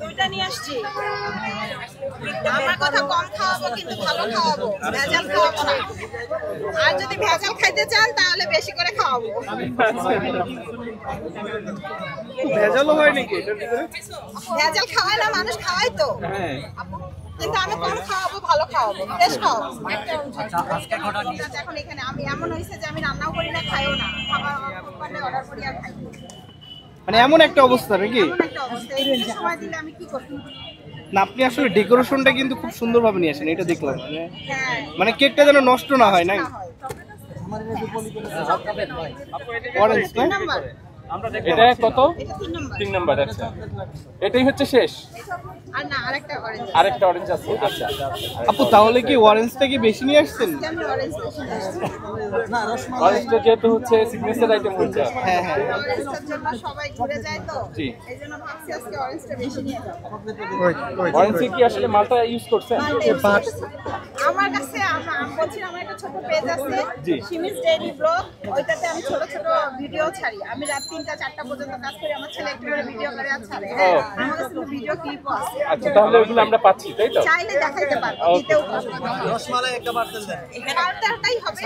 দুইটা নিয়ে আসছি। আমার কথা কম খাওয়াবো কিন্তু ভালো খাওয়াবো, ভেজাল খাওয়াবো না। আর যদি ভেজাল খাইতে চান তাহলে বেশি করে খাওয়াবো। ভেজালও হয় নাকি? ভেজাল খাওয়ায় না, মানুষ খাওয়াই তো। কিন্তু আমি কম খাওয়াবো, ভালো খাওয়াবো, ফ্রেশ খাওয়াবো। এখন এখানে আমি এমন হয়েছে যে আমি রান্নাও করি না, খাইও না, খাবার করলে অর্ডার করি আর খাই। মানে এমন একটা অবস্থা নাকি? এমন একটা অবস্থা, এই সময় দিলে আমি কি করব? না, আপনি আসলে ডেকোরেশনটা কিন্তু খুব সুন্দরভাবে নিয়ে আসেন, এটা দেখলাম। হ্যাঁ, মানে কেকটা যেন নষ্ট না হয়, না? অরেঞ্জ না? নাম্বার এটা কত? এটা 3 নাম্বার। 3 নাম্বার। আচ্ছা, এটাই হচ্ছে শেষ? আর না, আরেকটা অরেঞ্জ। আরেকটা অরেঞ্জ আছে। আচ্ছা আপু, তাহলে কি অরেঞ্জটা কি বেশি নিয়ে আসছেন? আমি অরেঞ্জ বেশি নিয়ে আসছি। অরেঞ্জটা যেহেতু হচ্ছে সিগনেচার আইটেম হচ্ছে। হ্যাঁ হ্যাঁ। অরেঞ্জটার জন্য সবাই ঘুরে যায় তো, জি। এইজন্য ভাবছি আজকে অরেঞ্জটা বেশি নিয়ে যাব। অরেঞ্জে কি আসলে মালটা ইউজ করছেন? আমার কাছে আমি বলছি, আমার একটা ছোট পেজ আছে, জি। সিমিস ডেইলি ব্লগ। ওইটাতে আমি ছোট ছোট ভিডিও ছাড়ি। আমি রাত 3টা 4টা পর্যন্ত কাজ করি। আমার ছেলে একটু করে ভিডিও করে আর ছাড়ে। হ্যাঁ, আমার কাছে ভিডিও ক্লিপও আছে। আচ্ছা, তাহলে ওগুলো আমরা পাচ্ছি, তাই তো? চাইলে দেখাইতে পারবো, দিতেও পারবো। রসমালাই একটা পার্সেল দেন। পার্সেলটাই হবে।